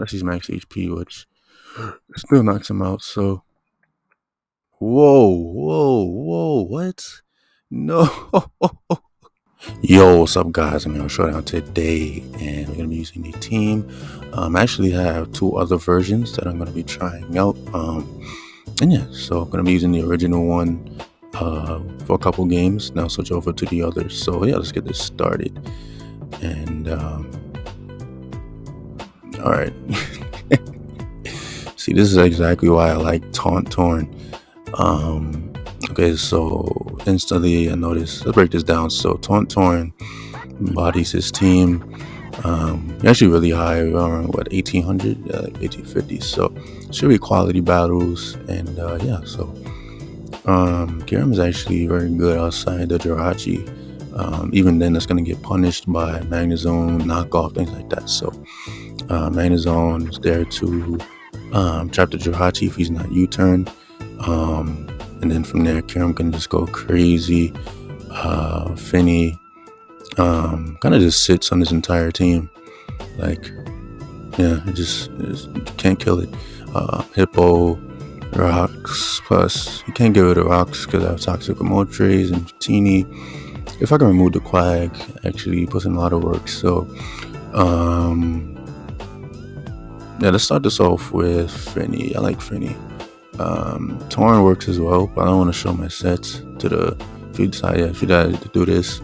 That's his max HP, which still knocks him out. So, whoa, what? No. Yo, what's up, guys? I'm here on Showdown today, and we're gonna be using the team. I actually have two other versions that I'm gonna be trying out. And yeah, so I'm gonna be using the original one for a couple games. Now switch over to the others. So yeah, let's get this started. And all right. See, this is exactly why I like Taunt Torn. Okay, so instantly I noticed. Let's break this down. So Taunt Torn embodies his team. Actually really high, around what 1800, like 1850. So should be quality battles, and yeah. So Kiram is actually very good outside the Jirachi. Even then, it's gonna get punished by Magnezone, knockoff, things like that. So Magnezone is there to trap the Jirachi if he's not U-turn. And then from there, Kiram can just go crazy. Finny kind of just sits on his entire team. Like, yeah, it just can't kill it. Hippo, rocks, plus you can't get rid of rocks because I have Toxic Emotres and Teeny. If I can remove the Quag, actually puts in a lot of work. So, yeah, let's start this off with Finny. I like Finny. Torn works as well, but I don't want to show my sets to the feed side. Yeah, if you decide to do this,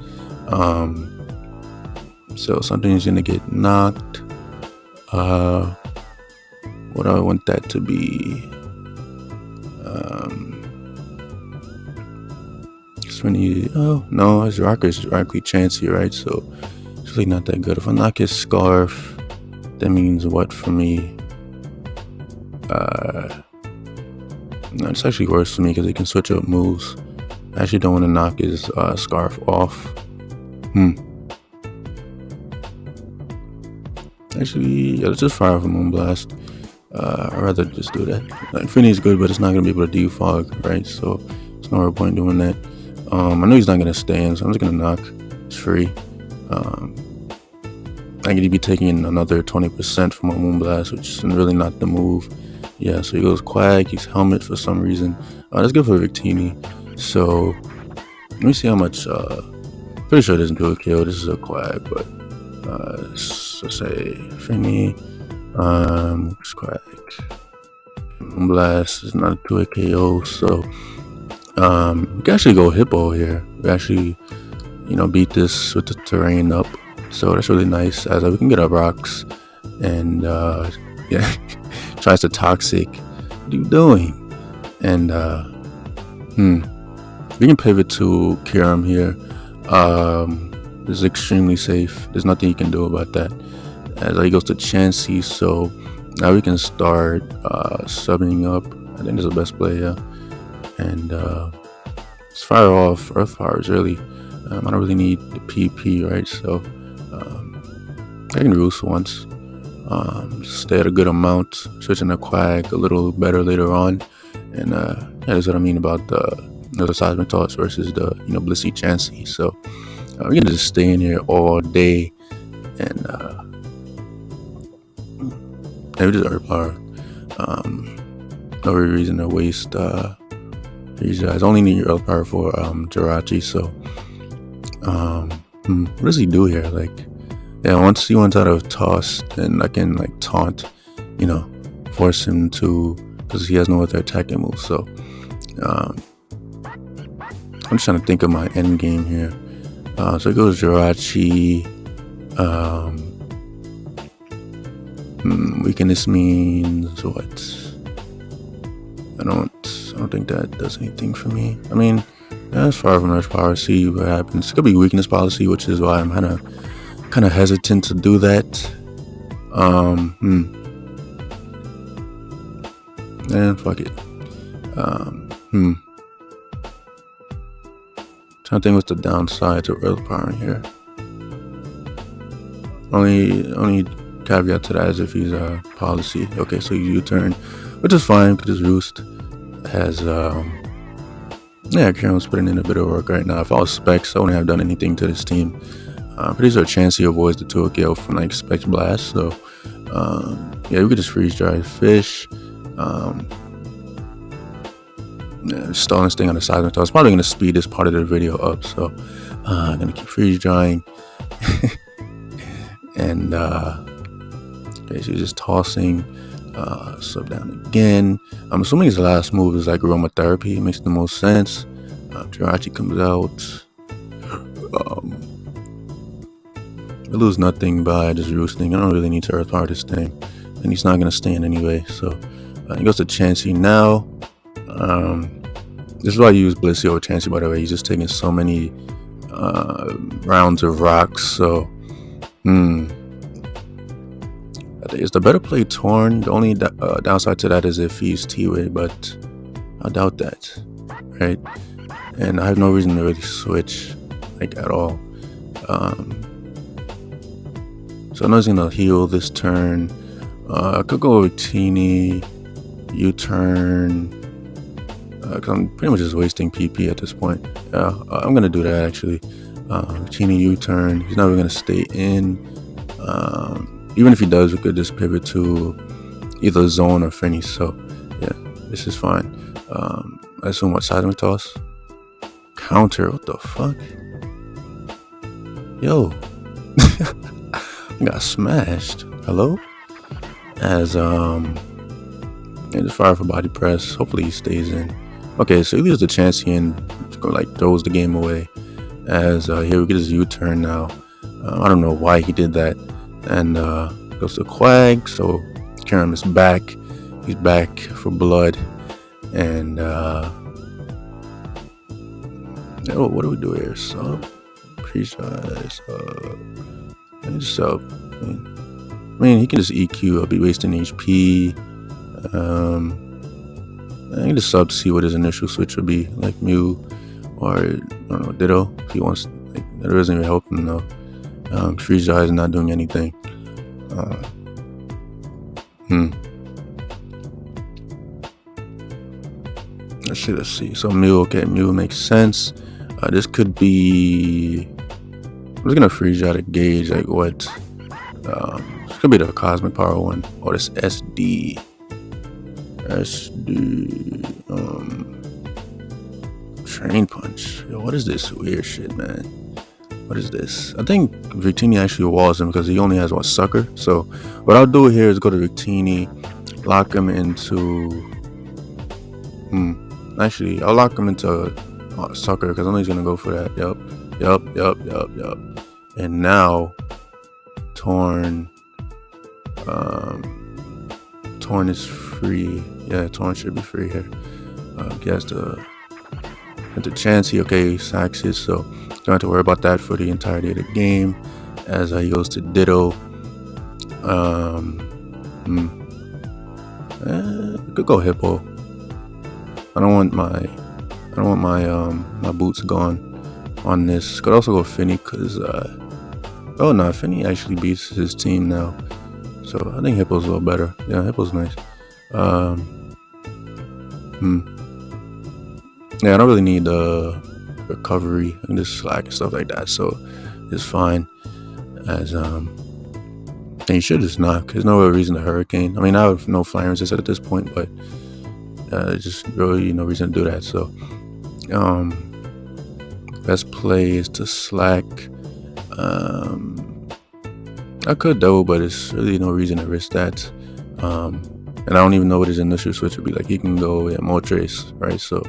so something's gonna get knocked. What do I want that to be? Finny. Oh no, his rocker is directly chancy, right? So it's really not that good. If I knock his scarf, that means what for me? No, it's actually worse for me because he can switch up moves. I actually don't want to knock his scarf off. Actually, yeah, let's just fire off a Moonblast. I'd rather just do that. Like, Finny's good, but it's not going to be able to defog, right? So there's no real point doing that. I know he's not going to stay in, so I'm just going to knock. It's free. I could be taking another 20% from a Moonblast, which is really not the move. Yeah, so he goes Quag, he's Helmet for some reason. Let's go for Victini. So, let me see how much, pretty sure it doesn't do a KO. This is a Quag, but, let's say Finny, Quag. Moonblast is not a 2 KO, so, we can actually go Hippo here. We actually, beat this with the terrain up. So that's really nice, as we can get our rocks, and yeah, tries to Toxic. What are you doing? And we can pivot to Kiram here. This is extremely safe. There's nothing you can do about that. As he goes to Chansey, so now we can start subbing up. I think this is the best play, yeah. And let's fire off Earth Powers, really. I don't really need the PP, right? So I can roost once. Stay at a good amount, switching to Quag a little better later on. And yeah, that's what I mean about the Seismic Toss versus the Blissey Chansey. So we're gonna just stay in here all day, and maybe just Earth Power. No reason to waste these guys. Only need Earth Power for Jirachi. So what does he do here? Like, yeah, once he wants out of Toss, then I can like taunt, force him to, because he has no other attacking moves. So I'm just trying to think of my end game here. So it goes Jirachi. Weakness means what? I don't think that does anything for me. I mean, that's far from Earth Power. See what happens. It could be weakness policy, which is why I'm kind of hesitant to do that. And fuck it. Trying to think what's the downside to Earth Power here. Only caveat to that is if he's a policy. Okay, so you U-turn, which is fine because Roost has yeah, Kiram's putting in a bit of work right now. If I was Specs, I wouldn't have done anything to this team. Pretty sure Chansey avoids the 2 KO from like Specs Blast, so Yeah, we could just freeze dry fish. Stalling this thing on the side of the. I was probably gonna speed this part of the video up, so I'm gonna keep freeze drying. And okay, so just tossing. Sub down again. I'm assuming his last move is like aromatherapy. It makes the most sense. Jirachi comes out. I lose nothing by just roosting. I don't really need to earth power this thing, and he's not gonna stand anyway. So he goes to Chansey now. This is why I use Blissey over Chansey, by the way. He's just taking so many rounds of rocks. So it's the better play Torn. The only downside to that is if he's T-Way, but I doubt that, right? And I have no reason to really switch, like, at all. So I'm not gonna heal this turn. I could go with Teeny, U-turn, because I'm pretty much just wasting PP at this point. Yeah, I'm gonna do that actually. Teeny, U-turn. He's never gonna stay in. Even if he does, we could just pivot to either zone or Finny. So yeah, this is fine. I assume what side we toss? Counter. What the fuck? Yo. I got smashed. Hello? As just fire for body press. Hopefully he stays in. Okay, so he leaves the chance and like throws the game away. As here we get his U-turn now. I don't know why he did that. And goes to Quag. So Karam is back. He's back for blood. And oh, what do we do here? Sub, pre-size, just sub. I mean, he can just EQ. I'll be wasting HP. I can just sub, see what his initial switch would be, like Mew or I don't know, Ditto. If he wants, like, that doesn't even help him though. Freeze Dry is not doing anything. Let's see. So Mew, okay, Mew makes sense. This could be. I'm just gonna freeze out a gauge, like what. This could be the Cosmic Power one, or this SD. Train Punch. Yo, what is this weird shit, man? What is this? I think Victini actually walls him because he only has one Sucker. So what I'll do here is go to Victini, lock him into. Actually, I'll lock him into Sucker because I know he's gonna go for that. Yup. And now, Torn is free. Yeah, Torn should be free here. He has to Chansey. Okay, sacks it, so don't have to worry about that for the entirety of the game. As he goes to Ditto. Could go Hippo. I don't want my my boots gone on this. Could also go Finny because oh no, Finny actually beats his team now. So I think Hippo's a little better. Yeah, Hippo's nice. Yeah, I don't really need recovery and just slack and stuff like that, so it's fine. As and you should just knock. There's no real reason to Hurricane. I mean, I have no flying resist at this point, but just really no reason to do that. So best play is to slack. I could though, but it's really no reason to risk that. And I don't even know what his initial switch would be like. He can go Moltres, right? So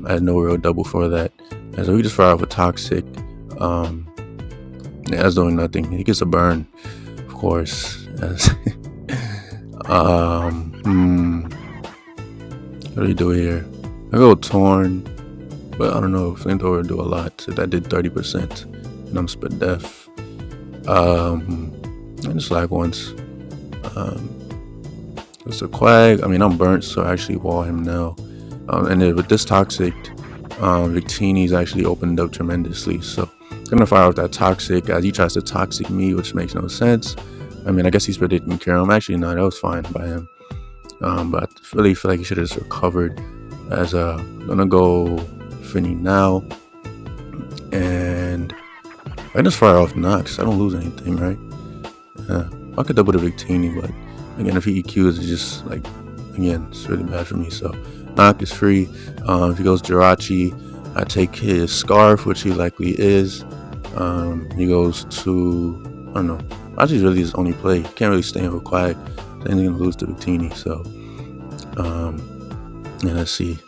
I had no real double for that. And so we just fire off a Toxic. Yeah, that's doing nothing. He gets a burn, of course. What do you do here? I go Torn, but I don't know. Flamethrower would do a lot. So that did 30%, and I'm spit def. I just lag once. It's a Quag. I mean, I'm burnt, so I actually wall him now. And then with this Toxic, Victini's actually opened up tremendously. So I'm gonna fire off that Toxic as he tries to Toxic me, which makes no sense. I mean, I guess he's predicting Karam. Actually, no, that was fine by him. But I really feel like he should have just recovered. As I'm gonna go Finny now, and I just fire off Nox. I don't lose anything, right? Yeah. I could double the Victini, but again, if he EQs, it's just like, again, it's really bad for me. So knock is free. If he goes Jirachi, I take his Scarf, which he likely is. He goes to, I don't know, Jirachi's really his only play. He can't really stay in for Quack. Then he's gonna lose to Victini. So and let's see.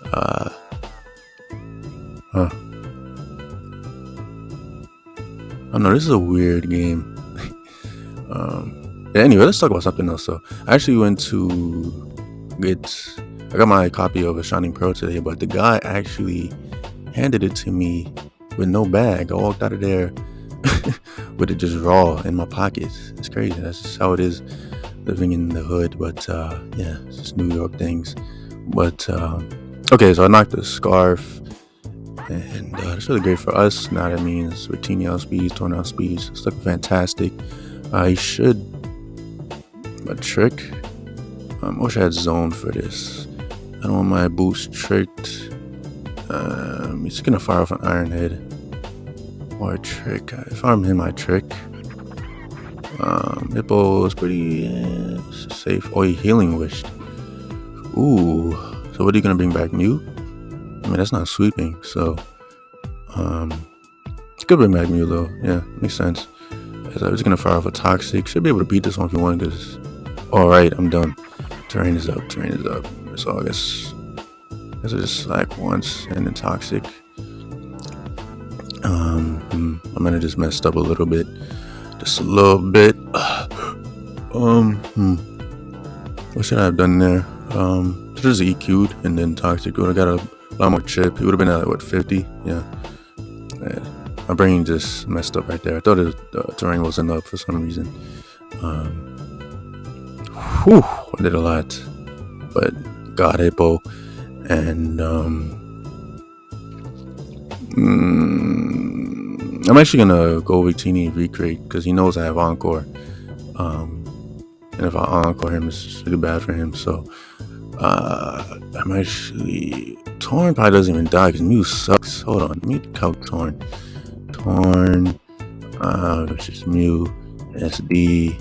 I don't know, this is a weird game. Anyway, let's talk about something else. So I actually went to I got my copy of a Shining Pearl today, but the guy actually handed it to me with no bag. I walked out of there with it just raw in my pockets. It's crazy. That's just how it is living in the hood. But yeah, it's just New York things. But okay, so I knocked the Scarf, and it's really great for us. Now that means Victini outspeeds, Tornadus speeds. It's looking fantastic. I should a trick. I wish I had zone for this. I don't want my boost tricked. He's gonna fire off an Iron Head or a trick. If I'm him, I trick. Hippo is pretty safe. Oh, he healing wished. Ooh. So what are you gonna bring back? Mew? I mean, that's not sweeping. So could bring back Mew though. Yeah, makes sense. I was gonna fire off a Toxic. Should be able to beat this one if you want. Because all right, I'm done. Terrain is up. So I guess I just Slack once and then Toxic. I might have just messed up a little bit. Just a little bit. What should I have done there? Just EQ'd and then Toxic. Would have got a lot more chip. He would have been at what, 50? Yeah. My brain just messed up right there. I thought the terrain wasn't up for some reason. I did a lot, but got Hippo, and I'm actually gonna go Victini recreate because he knows I have Encore, and if I Encore him, it's really bad for him. So I'm actually Torn probably doesn't even die because Mew sucks. Hold on, let me count Torn, which is Mew, SD,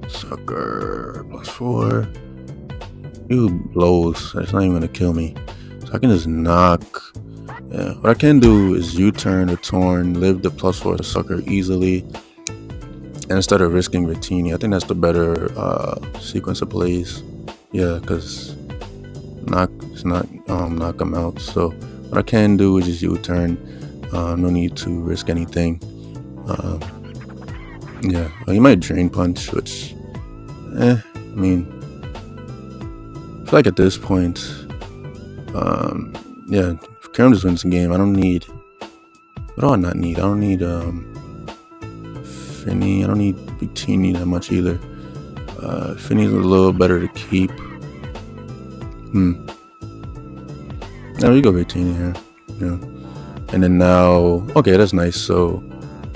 Sucker +4. Mew blows. That's not even gonna kill me. So I can just knock. Yeah, what I can do is U-turn the Torn, live the +4 Sucker easily, and instead of risking Victini, I think that's the better sequence of plays. Yeah, because knock him out. So what I can do is just U-turn. No need to risk anything. Yeah, he might Drain Punch, which, I mean, I feel like at this point, yeah, if Karam just wins the game, I don't need. What do I not need? I don't need Finny. I don't need Victini that much either. Finny's a little better to keep. Now we go Victini here. Yeah. And then now, okay, that's nice. So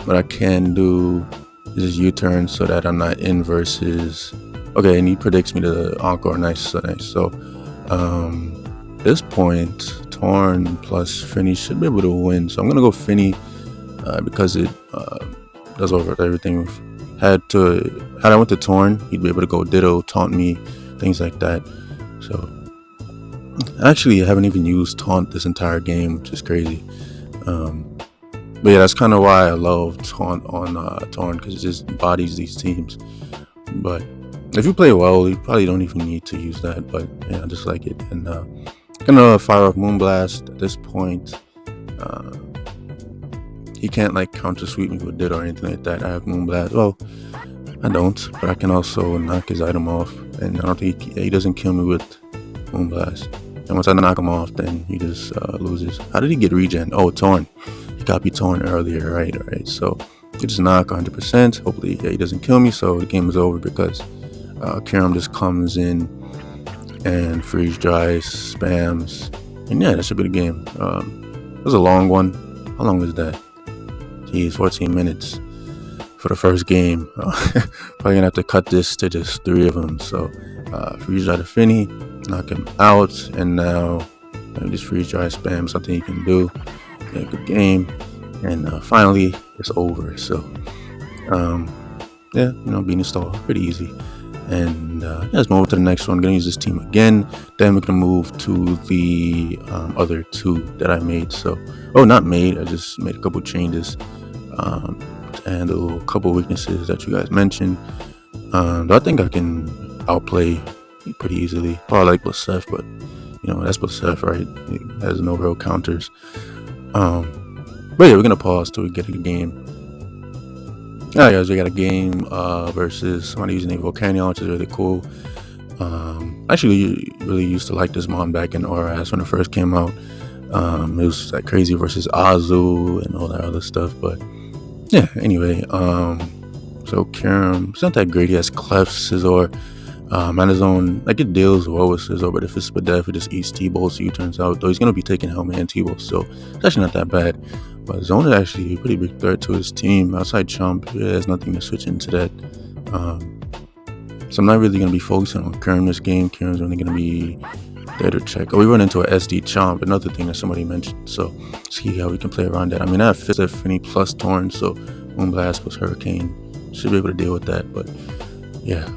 what I can do is just U-turn so that I'm not in versus. Okay, and he predicts me to Encore. Nice. So this point, Torn plus Finny should be able to win. So I'm gonna go Finny because it does over everything. Had I went to Torn, he'd be able to go Ditto, taunt me, things like that. So actually, I haven't even used taunt this entire game, which is crazy. But yeah, that's kind of why I love taunt on Torn, because it just bodies these teams. But if you play well, you probably don't even need to use that. But yeah, I just like it. And gonna fire off Moonblast at this point. He can't like counter sweep me with Ditto or anything like that. I have Moonblast. Well, I don't, but I can also knock his item off, and I don't think he doesn't kill me with Moonblast. And once I knock him off, then he just loses. How did he get regen? Oh, Torn. He copied Torn earlier, right? Alright, so he just knock 100%. Hopefully, he doesn't kill me, so the game is over because Karam just comes in and freeze dries, spams, and yeah, that should be the game. It was a long one. How long was that? Geez, 14 minutes for the first game. Probably gonna have to cut this to just 3 of them. So freeze dry to Finny, knock him out, and now just freeze dry spam, something you can do. Yeah, good game, and finally it's over. So Um, yeah, being installed pretty easy. And let's move to the next one. I'm gonna use this team again. Then we're gonna move to the other two that I made. So, not made. I just made a couple changes to handle a couple weaknesses that you guys mentioned. I think I can outplay pretty easily. Probably like Blacef, but that's Blacef, right? He has no real counters. But yeah, we're gonna pause till we get a game. Alright guys, we got a game versus somebody using a Volcanion, which is really cool. Actually really used to like this mon back in RS when it first came out. It was like crazy versus Azu and all that other stuff, but yeah, anyway, so Karam, it's not that great. He has Clef, Scizor, on his own. Like, it deals well with Scizor, but if it's Spadef, it just eats T-Bolts, so turns out, though he's going to be taking Helmet and T-Bolts, so it's actually not that bad. But Zone is actually a pretty big threat to his team. Outside Chomp, he has nothing to switch into that. So I'm not really going to be focusing on Karam this game. Karam's only going to be there to check. We run into a SD Chomp, another thing that somebody mentioned, so see how we can play around that. I mean, I have Fini plus Torn, so Moonblast plus Hurricane should be able to deal with that. But yeah,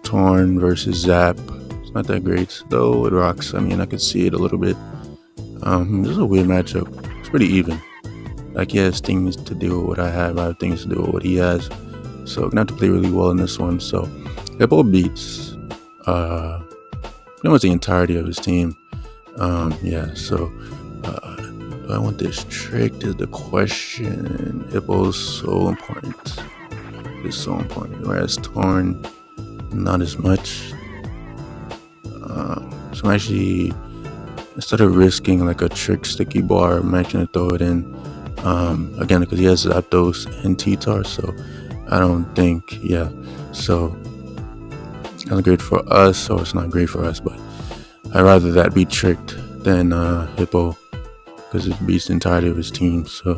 Torn versus Zap, it's not that great, though it rocks. I mean, I could see it a little bit. This is a weird matchup. It's pretty even. Like, he has things to deal with what I have things to deal with what he has, so I'm gonna have to play really well in this one. So Hippo beats pretty much the entirety of his team. Yeah, so do I want this trick is the question. Hippo's so important. It's so important, whereas Torn, not as much. So I'm actually, instead of risking like a trick sticky bar, I'm actually gonna throw it in. Again, because he has Zapdos and T-Tar, so I don't think, yeah. So that's great for us, or it's not great for us, but I'd rather that be tricked than Hippo, because it beats the entirety of his team. So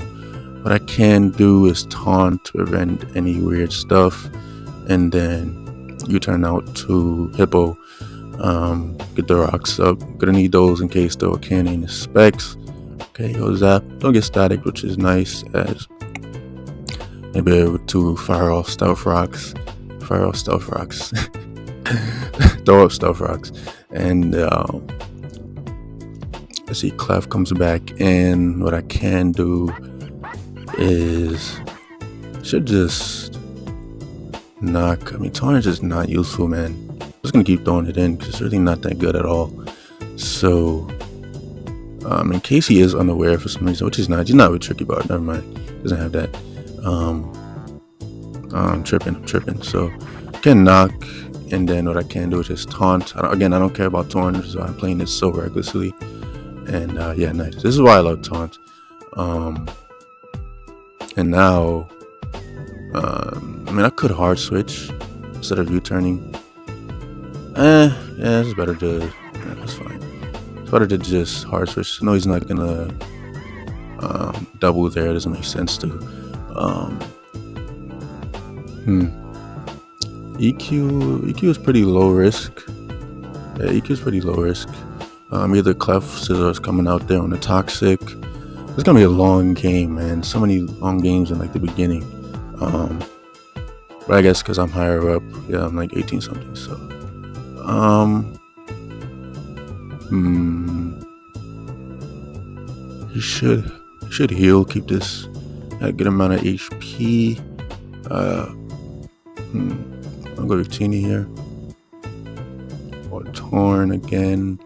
what I can do is taunt to prevent any weird stuff, and then you turn out to Hippo, get the rocks up. Gonna need those in case the Volcanion is specs. Okay, yo, Zap, don't get static, which is nice, as maybe able to fire off Stealth Rocks, throw up Stealth Rocks, and let's see, Clef comes back, and what I can do is should just knock. I mean, Torn is just not useful, man. I'm just gonna keep throwing it in because it's really not that good at all. So in case he is unaware for some reason, which he's not really tricky about it, never mind, doesn't have that. I'm tripping. So can knock, and then what I can do is just taunt. I don't care about Torn, so I'm playing it so recklessly. And yeah, nice. This is why I love taunt. And now, I mean, I could hard switch instead of U-turning. Yeah, it's better to. Yeah, that's fine. It's better to just hard switch. No, he's not gonna double there. It doesn't make sense to. EQ is pretty low risk. Yeah, EQ is pretty low risk. Either Clef, Scizor is coming out there on the Toxic. It's gonna be a long game, man. So many long games in like the beginning. But I guess because I'm higher up, yeah, I'm like 18 something. So, he should heal, keep this at a good amount of HP. I'll go to Teeny here, or Torn again.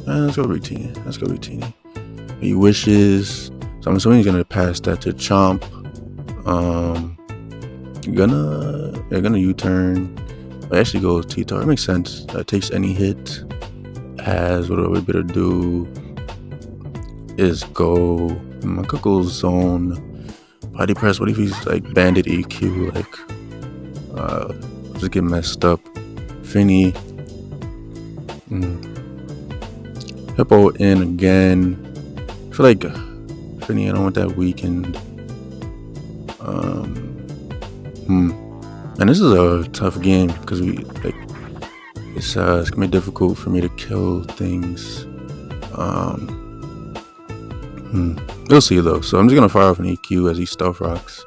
Let's go Routine. He wishes, so I'm assuming he's gonna pass that to Chomp. Gonna U-turn. I actually go with T-Tar. It makes sense. Takes any hit. As what we better do is go. I could go Zone. Body Press. What if he's like Bandit EQ? Like, just get messed up. Fini. Hippo in again. I feel like Fini, I don't want that weakened. And this is a tough game because it's gonna be difficult for me to kill things. We'll see though. So I'm just gonna fire off an EQ as he Stealth Rocks,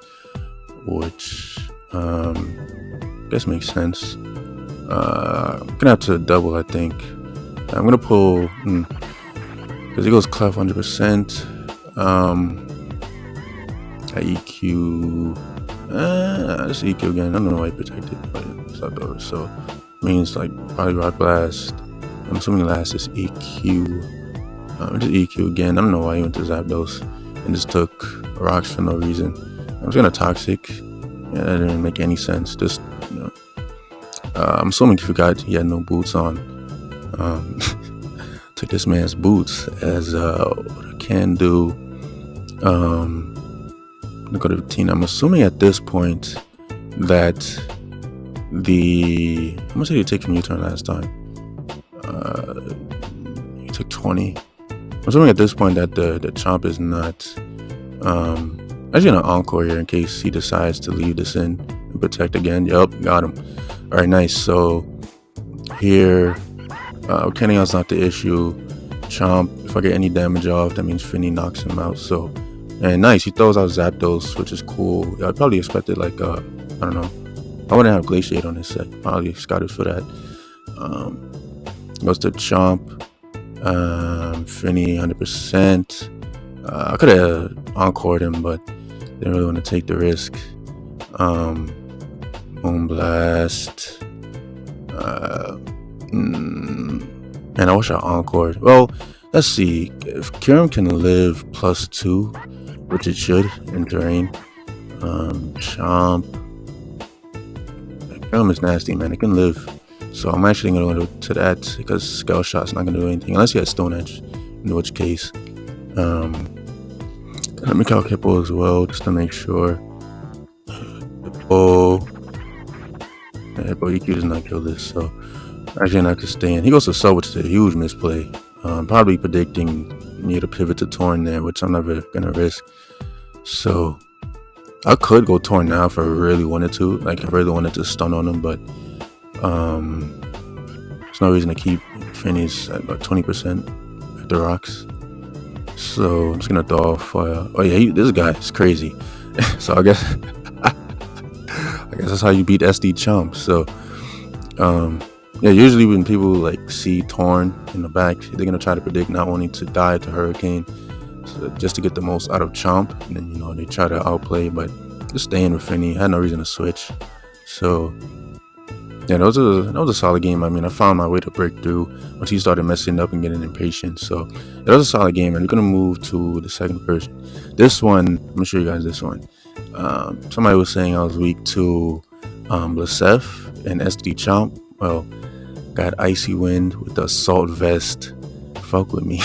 which I guess makes sense. I'm gonna have to double, I think. I'm gonna pull because he goes Clef 100%. I EQ. Just EQ again. I don't know why he protected, but it's not over. So means like probably Rock Blast. I'm assuming last is EQ. Just EQ again. I don't know why he went to Zapdos and just took rocks for no reason. I was gonna Toxic. Yeah, that didn't make any sense. Just, you know, I'm assuming he forgot he had no boots on. Took this man's boots as what I can do. Look at the routine. I'm assuming at this point that how much did you take from U-turn last time? You took 20. I'm assuming at this point that the Chomp is not actually gonna Encore here in case he decides to leave this in and protect again. Yup, got him. Alright, nice. So here Kenneon's not the issue. Chomp, if I get any damage off, that means Finny knocks him out. So, and nice, he throws out Zapdos, which is cool. I probably expected like I don't know. I wouldn't have Glaciate on this set. Probably scouted for that. Goes to Chomp. Finny 100%. I could have encored him, but didn't really want to take the risk. Moonblast. Man, I wish I encored. Well, let's see. If Kyurem can live +2, which it should in terrain. Chomp. Kyurem is nasty, man. It can live. So I'm actually going to go to that because Scale Shot's not going to do anything unless he has Stone Edge, in which case. Let me calc Hippo as well just to make sure. Hippo EQ does not kill this, so actually not to stay in. He goes to Sub, which is a huge misplay. Probably predicting me to pivot to Torn there, which I'm never going to risk. So I could go Torn now if I really wanted to. Like, if I really wanted to stun on him, but there's no reason to keep Finny's at about 20% at the rocks. So I'm just gonna throw off. Oh yeah, this guy is crazy. So I guess that's how you beat SD Chomp. So yeah, usually when people like see Torn in the back, they're gonna try to predict not wanting to die to Hurricane, so just to get the most out of Chomp. And then they try to outplay, but just staying with Finny. I had no reason to switch. So yeah, that was a solid game. I mean, I found my way to break through once he started messing up and getting impatient. So that was a solid game, and we're gonna move to the second version. This one, I'm gonna show you guys this one. Somebody was saying I was weak to Blacephalon and SD Chomp. Well, got Icy Wind with the Assault Vest. Fuck with me.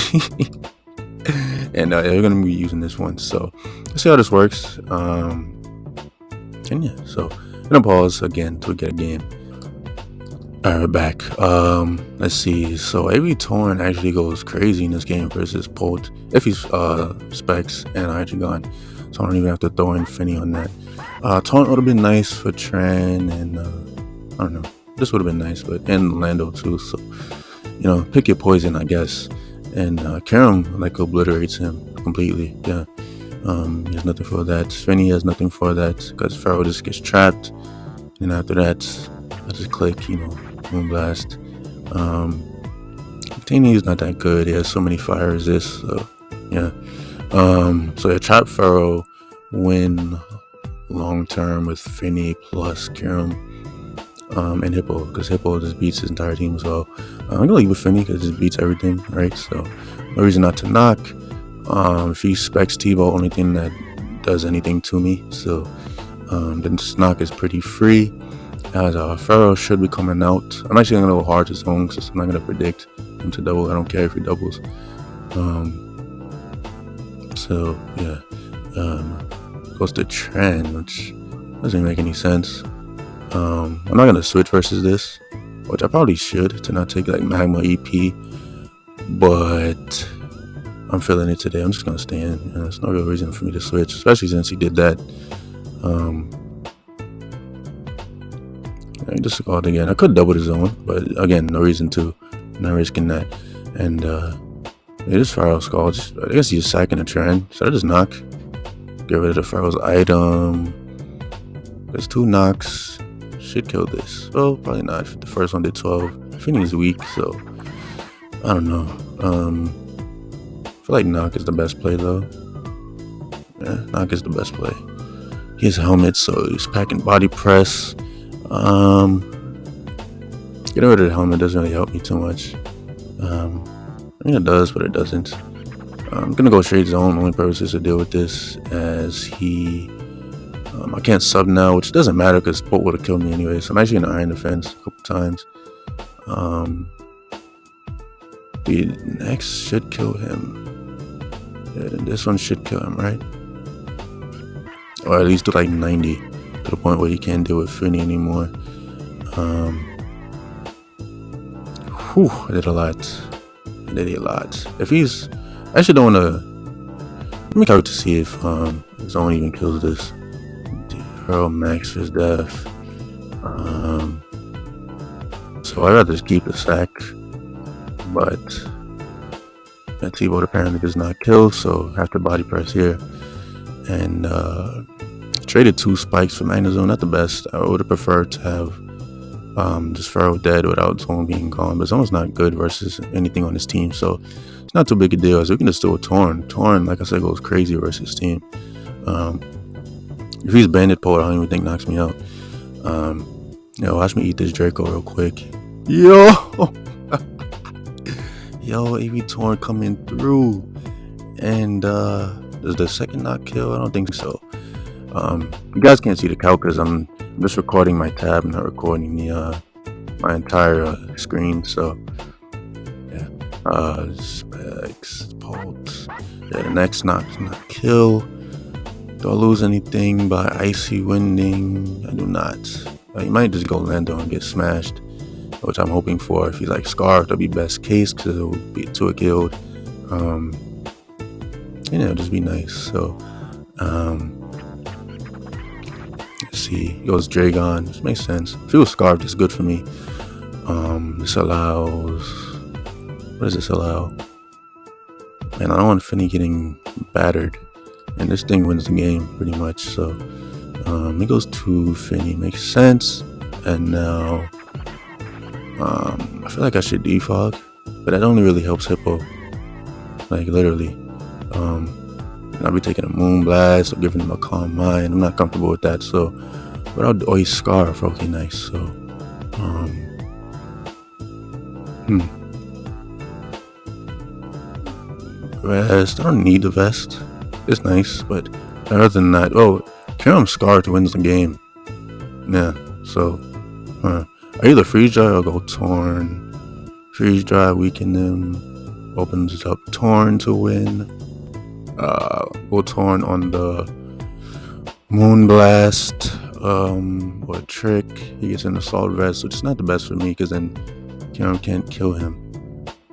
And we're gonna be using this one. So let's see how this works. And yeah, so I'm gonna pause again to get a game. Alright, we're back. Let's see. So AV Torn actually goes crazy in this game versus Polt if he's Specs and Hydreigon. So I don't even have to throw in Finny on that. Taunt would have been nice for Tran and I don't know. This would have been nice, but and Lando too. So pick your poison, I guess. And Kyurem like obliterates him completely. Yeah. He has nothing for that. Finny has nothing for that because Pharaoh just gets trapped. And after that, I just click, Moonblast. Tini is not that good. He has so many fire resists. So yeah. So yeah, Trap Pharaoh win long term with Finny plus Kyurem and Hippo, because Hippo just beats his entire team. So I'm gonna leave with Finny because it just beats everything, right? So no reason not to knock. If he specs T-Bow, only thing that does anything to me. So then knock is pretty free. As Pharaoh should be coming out. I'm actually gonna go hard to zone because I'm not gonna predict him to double. I don't care if he doubles. So yeah, goes to Tran, which doesn't make any sense. I'm not gonna switch versus this, which I probably should to not take like Magma EP, but I'm feeling it today. I'm just gonna stay in. There's no real reason for me to switch, especially since he did that. I just called again. I could double the zone, but again, no reason to. Not risking that. And It is Pharaoh Skull. I guess he's sacking a trend. Should I just knock? Get rid of the Pharaoh's item. There's 2 knocks. Should kill this. Well, probably not. The first one did 12. Finny is weak, so I don't know. I feel like knock is the best play though. Yeah, knock is the best play. He has helmet, so he's packing body press. Getting rid of the helmet doesn't really help me too much. I mean it does, but it doesn't. I'm gonna go straight zone. Only purpose is to deal with this as he. I can't sub now, which doesn't matter because Polt would have killed me anyway. So I'm actually gonna iron defense a couple times. The next should kill him. Yeah, then this one should kill him, right? Or at least to like 90, to the point where he can't deal with Finny anymore. I did a lot. I did a lot. If he's, I actually don't want to. Let me count to see if zone even kills this. Pearl max for his death. So I'd rather just keep the sack, but that T-Bolt apparently does not kill, so I have to body press here. And traded 2 spikes for Magnezone. Not the best. I would have preferred to have just Pharaoh dead without Zone being gone, but Zone's not good versus anything on his team, so it's not too big a deal. So we can just do a Torn. Torn, like I said, goes crazy versus his team. If he's Bandit Poet, I don't even think knocks me out. Watch me eat this Draco real quick. Yo, AV Torn coming through, and does the second knock kill? I don't think so. You guys can't see the calc because I'm just recording my tab, not recording the my entire screen. So yeah, specs, Polt. Yeah, the next knock does not kill. Do I lose anything by icy winding? I do not. You might just go Lando and get smashed, which I'm hoping for. If he's like Scarf, that'll be best case because it'll be 2 killed. It'll just be nice. So let's see. He goes Dragon. This makes sense. If it was Scarf, it's good for me. This allows. What does this allow? Man, I don't want Finny getting battered. And this thing wins the game pretty much. So it goes to Finny. Makes sense. And now I feel like I should defog, but that only really helps Hippo. Like literally. And I'll be taking a Moon Blast or giving him a Calm Mind. I'm not comfortable with that. So, but I'll always Scarf. Okay, nice. So, Vest. I don't need the vest. It's nice, but other than that, Karam Scarf wins the game. Yeah. So, I either freeze dry or go Torn. Freeze dry, weaken them, opens up Torn to win. Go Torn on the Moon Blast, or Trick. He gets an Assault Vest, which is not the best for me because then Karam can't kill him.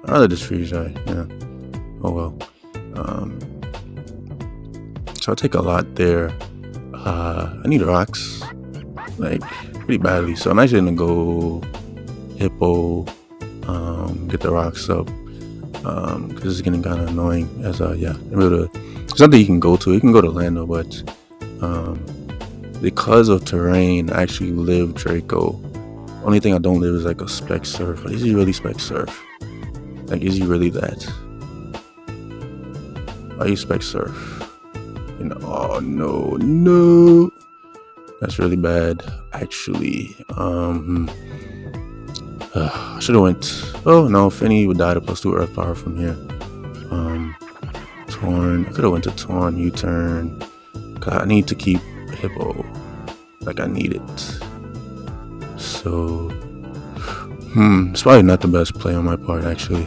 I'd rather just freeze dry. Yeah. Oh well. So I take a lot there. I need rocks, like pretty badly. So I'm actually gonna go Hippo, get the rocks up, because it's getting kind of annoying. As it's not that you can go to. You can go to Lando, but because of terrain, I actually live Draco. Only thing I don't live is like a Spec Surf. But is he really Spec Surf? Like, is he really that? Are you Spec Surf? Oh no, that's really bad. Actually, I should have went. Oh no, Finny would die to +2 Earth Power from here. Torn. I could have went to Torn U-turn. I need to keep Hippo. Like I need it. So, it's probably not the best play on my part actually.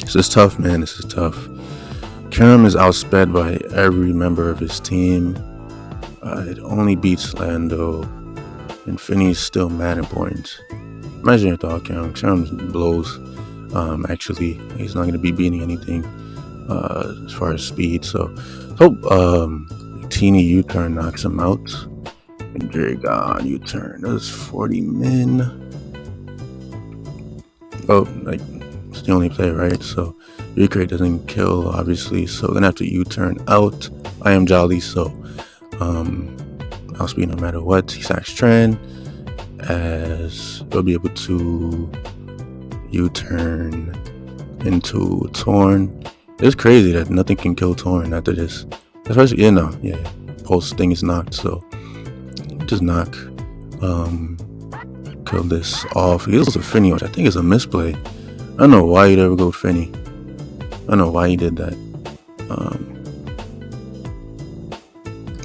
This is tough, man. This is tough. Karam is outsped by every member of his team. It only beats Lando, and Finny's still mad important. Imagine your thought, Karam. Karam blows. Actually, he's not going to be beating anything as far as speed. So, hope Teeny U-turn knocks him out. And Dragon U-turn. That's 40 min. Oh, like the only play, right? So recreate doesn't kill, obviously, so gonna have to U-turn out. I am Jolly, so outspeed no matter what. He sacks Trend, as they'll be able to U-turn into Torn. It's crazy that nothing can kill Torn after this. Especially, Pulse thing is knocked, so just knock, kill this off. He goes to Finny, which I think is a misplay. I don't know why you'd ever go Finny. I don't know why he did that.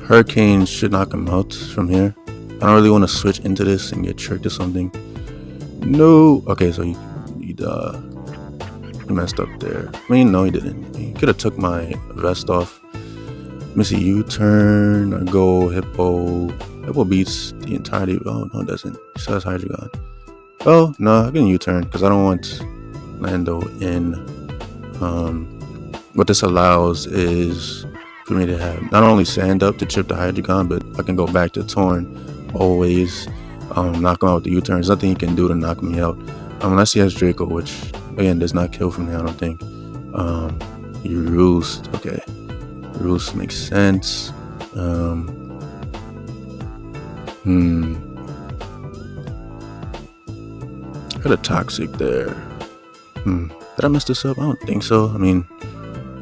Hurricane should knock him out from here. I don't really want to switch into this and get tricked or something. No. Okay, so he messed up there. I mean, no, he didn't. He could have took my vest off. Missy U-turn. I go Hippo. Hippo beats the entirety. Oh, no, it doesn't. He still has Hydreigon. Oh, no, I can U-turn because I don't want Lando in. What this allows is for me to have not only Sand Up to chip the Hydreigon, but I can go back to Torn always. Knock him out with the U-turn. There's nothing he can do to knock me out. Unless he has Draco, which again does not kill from there, I don't think. He Roost. Okay. Roost makes sense. Got a Toxic there. Did I mess this up? I don't think so. I mean,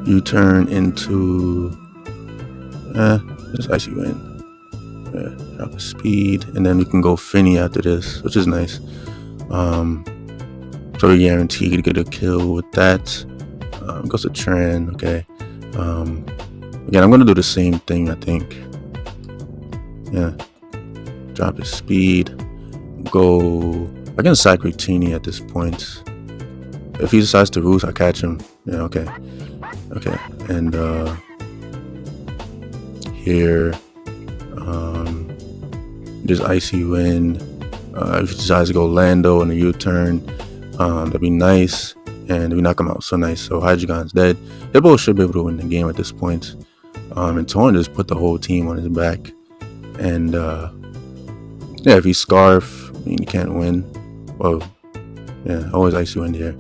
U-turn into just Icy Wind. Drop a speed, and then we can go Finny after this, which is nice. So we guaranteed to get a kill with that. Goes to Tran. Okay. Again, I'm gonna do the same thing, I think. Yeah. Drop his speed. Go. I can sack Rectini at this point. If he decides to Roost, I catch him. Yeah, okay. Okay. And here, just Icy Wind. If he decides to go Lando and a U-turn, that'd be nice. And we knock him out, so nice. So Hydreigon's dead. Hippo should be able to win the game at this point. And Torn just put the whole team on his back. And if he Scarf, I mean, you can't win. Well, yeah, always Icy Wind here.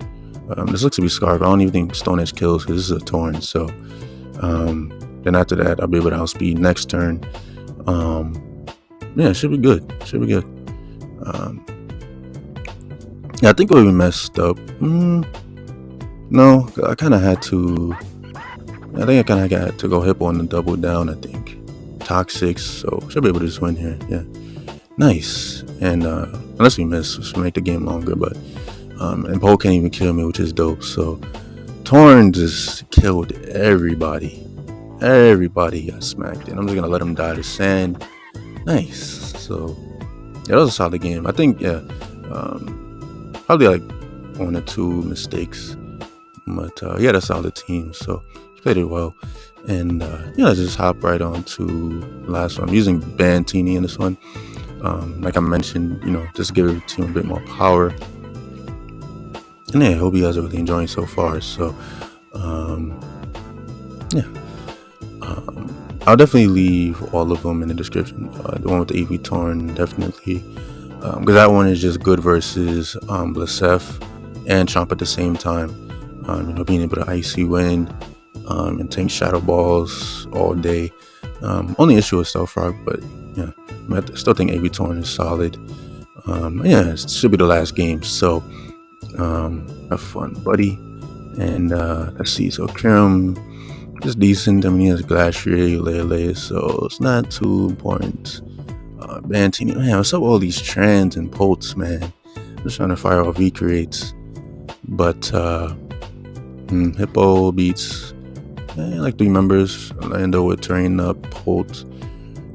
This looks to be Scarf. I don't even think Stone Edge kills because this is a Torn. So then after that, I'll be able to outspeed next turn. Yeah, it should be good. Should be good. Yeah, I think we messed up. No, I kind of had to. I think I kind of got to go Hippo on the double down. I think Toxic, so should be able to just win here. Yeah, nice. And unless we miss, which will make the game longer. But and Poe can't even kill me, which is dope. So Torn just killed everybody. Everybody got smacked, and I'm just gonna let him die to sand. Nice. So yeah, that was a solid game. I think probably like 1 or 2 mistakes, but he had a solid team, so he played it well. And let's just hop right on to the last one. I'm using Bantini in this one. Like I mentioned, just to give the team a bit more power. And yeah, I hope you guys are really enjoying so far. So I'll definitely leave all of them in the description. The one with the AP Torn, definitely. Because that one is just good versus Blacef and Chomp at the same time. Being able to Icy Wind and tank Shadow Balls all day. Only issue is Stealth Rock, but yeah, I still think AP Torn is solid. It should be the last game, so have fun, buddy. And let's see, so Krim is decent. I mean, he has Glacier, Lele, so it's not too important. Bantini, man, what's up with all these trends and Polts, man? I'm just trying to fire off V-Creates. But Hippo beats like 3 members. Lando with Terrain Up, Polt,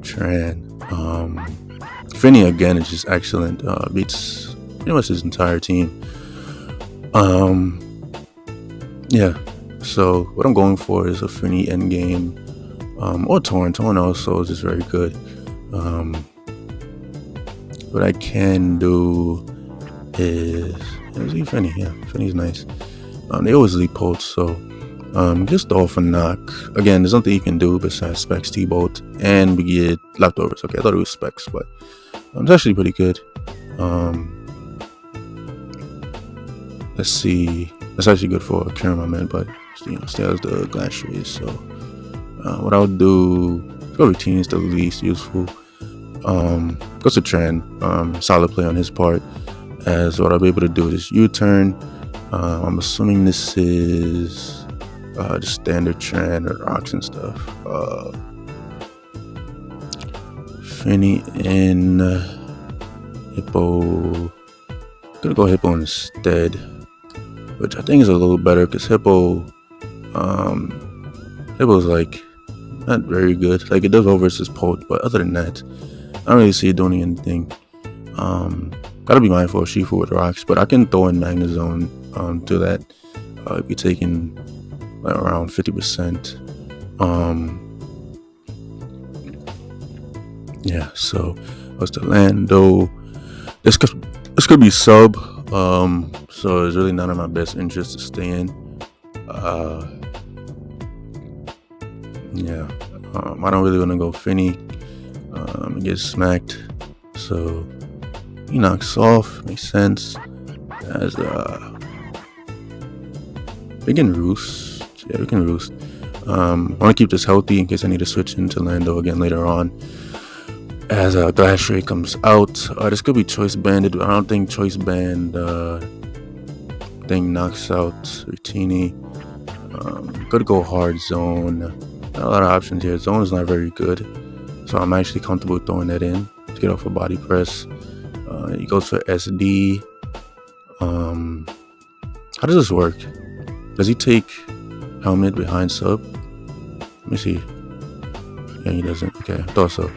Tran. Finny again is just excellent. Beats pretty much his entire team. So what I'm going for is a Finny endgame. Or Torn. Torn also is just very good. What I can do is Finny. Yeah, Finny's nice. They always leave Polt, so just all for knock. Again, there's nothing you can do besides Specs T-Bolt, and we get leftovers. Okay, I thought it was Specs, but it's actually pretty good. Let's see. That's actually good for Caramel, but still has the Glacier. So what I would do, go routine is the least useful. Goes to Tran. Solid play on his part. As what I'll be able to do is U-turn. I'm assuming this is just standard Tran or rocks and stuff. Finny in Hippo. Gonna go Hippo instead, which I think is a little better because Hippo's like not very good. Like it does over versus Polt, but other than that, I don't really see it doing anything. Gotta be mindful of Shifu with rocks, but I can throw in Magnezone to that. Be taking like around 50%. Yeah, so what's the Lando? This could be sub. So it's really none of my best interest to stay in. Yeah. I don't really want to go Finny. Get smacked. So he knocks off. Makes sense. As we can roost. Yeah, we can roost. I want to keep this healthy in case I need to switch into Lando again later on. As Glacier comes out, this could be Choice Banded. I don't think Choice Band thing knocks out Routinni. Could go hard Zone. Not a lot of options here. Zone is not very good, so I'm actually comfortable throwing that in to get off a body press. He goes for SD. How does this work? Does he take helmet behind sub? Let me see. Yeah, he doesn't. Okay, I thought so.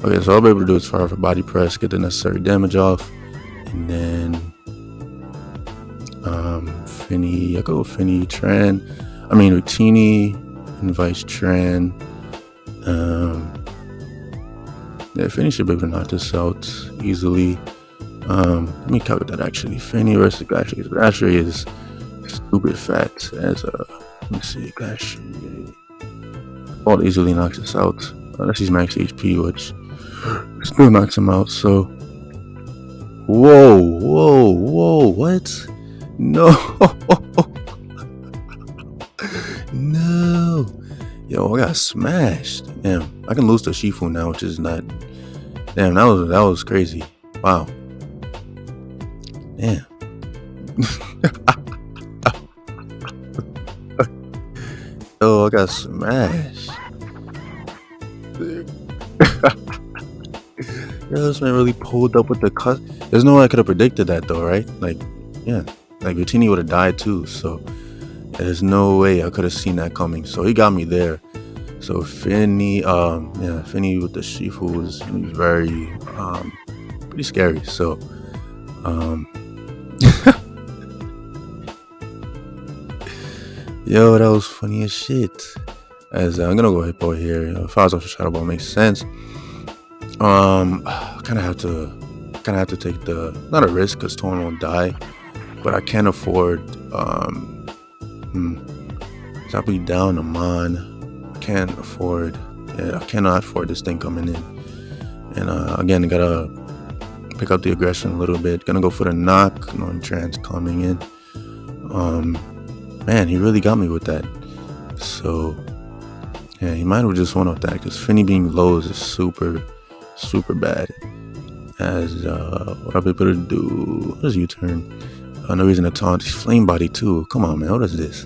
Okay, so all I'll be able to do is fire off a body press, get the necessary damage off, and then Finny. I go with Finny, Routinni, invites Tran. Yeah, Finny should be able to knock this out easily. Let me calculate that actually. Finny versus Glacier. Glacier is stupid fat. As let me see, Glacier. All easily knocks us out. Unless he's max HP, which still knocks him out. So, whoa, what? No, no, yo, I got smashed. Damn, I can lose to Shifu now, which is not. Damn, that was crazy. Wow. Damn. Yo, I got smashed. Yo, this man really pulled up with the cut. There's no way I could have predicted that though, right? Like, yeah, like Routinni would have died too. So there's no way I could have seen that coming. So he got me there. So Finny, Finny with the Shifu was very, pretty scary. So, yo, that was funny as shit. As I'm gonna go Hippo here. Fires off the Shadow Ball makes sense. Kind of have to take the, not a risk because Torn won't die, but I can't afford. I'll be down a Mon. I can't afford. Yeah, I cannot afford this thing coming in. And again, I gotta pick up the aggression a little bit. Gonna go for the knock. Knowing Tran's coming in. Man, he really got me with that. So yeah, he might have just won off that because Finny being low is super bad. As what I'll be able to do. What is U-turn? No reason to taunt. He's Flame Body too. Come on, man. What is this?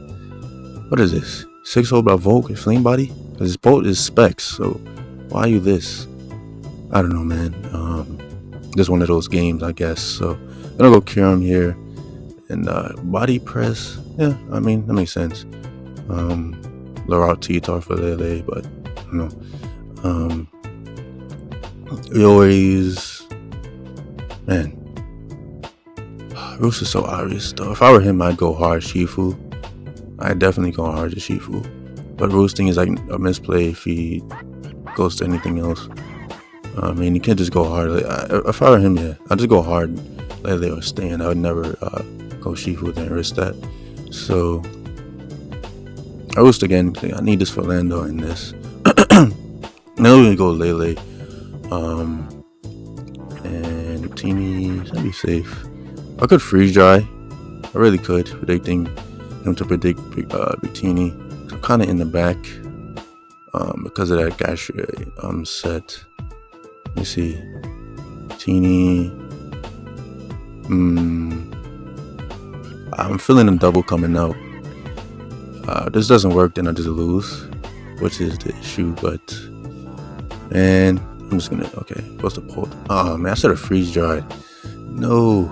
6-hole by Volk and Flame Body? Because his bolt is Specs. So why are you this? I don't know, man. Just one of those games, I guess. So I'm gonna go cure him here. And body press. Yeah, I mean that makes sense. Laurent T-Tar for Lele, but I don't know. We always, man, Roost is so obvious though. If I were him, I'd go hard Shifu. I'd definitely go hard to Shifu. But roosting is like a misplay if he goes to anything else. I mean, you can't just go hard. If I were him, yeah, I'd just go hard. Like they were staying. I would never go Shifu and risk that. So I roost again. I need this for Lando and this. Now we're gonna go Lele. And Routinni should be safe. I could freeze dry. I really could, predicting them to predict Victini. I'm kind of in the back because of that Gastria set. Let me see. Victini. I'm feeling a double coming out. This doesn't work, then I just lose, which is the issue. But and I'm just gonna supposed to pull. Oh man, I should have freeze dried. No,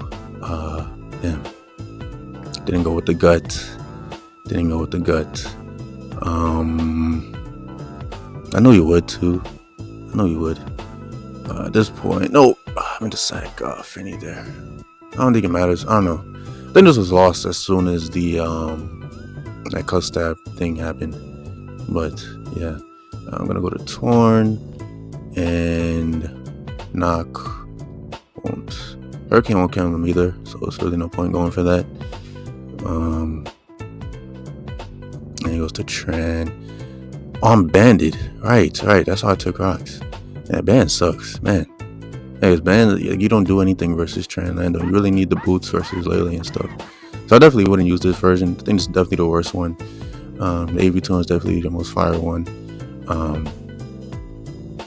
damn. Didn't go with the gut. I know you would too. At this point, no, I'm in the sack. Finny there. I don't think it matters. I don't know. I think this was lost as soon as the that cut stab thing happened. But yeah, I'm gonna go to Torn and knock. Hurricane won't kill him either, so it's really no point going for that. And he goes to Tran. Oh, I'm banded. Right. That's how I took rocks. Yeah, band sucks, man. Hey, it's band. You don't do anything versus Translando. You really need the boots versus Lele and stuff. So I definitely wouldn't use this version. I think it's definitely the worst one. The AV2 is definitely the most fire one.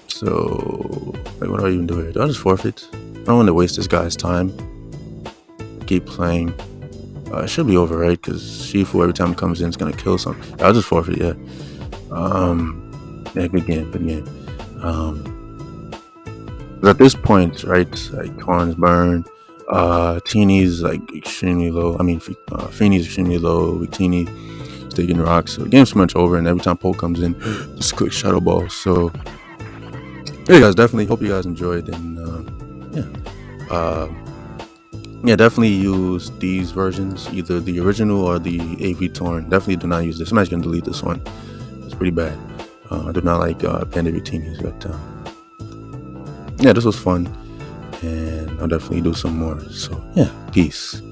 So like, what do I even do here? Do I just forfeit? I don't want to waste this guy's time. Keep playing. It should be over, right? Because Shifu every time it comes in is gonna kill something. I'll just forfeit, yeah. Yeah, good game. At this point, right, like Torn's burn, Teeny's like extremely low. I mean, Feeney's extremely low. Victini is taking rocks. So the game's pretty much over, and every time Poke comes in, just quick shadow ball. So yeah, guys, definitely hope you guys enjoyed, and yeah, definitely use these versions, either the original or the AV Torn. Definitely do not use this. I'm actually gonna delete this one. It's pretty bad. I do not like Panda Victinis, but yeah, this was fun, and I'll definitely do some more. So yeah, peace.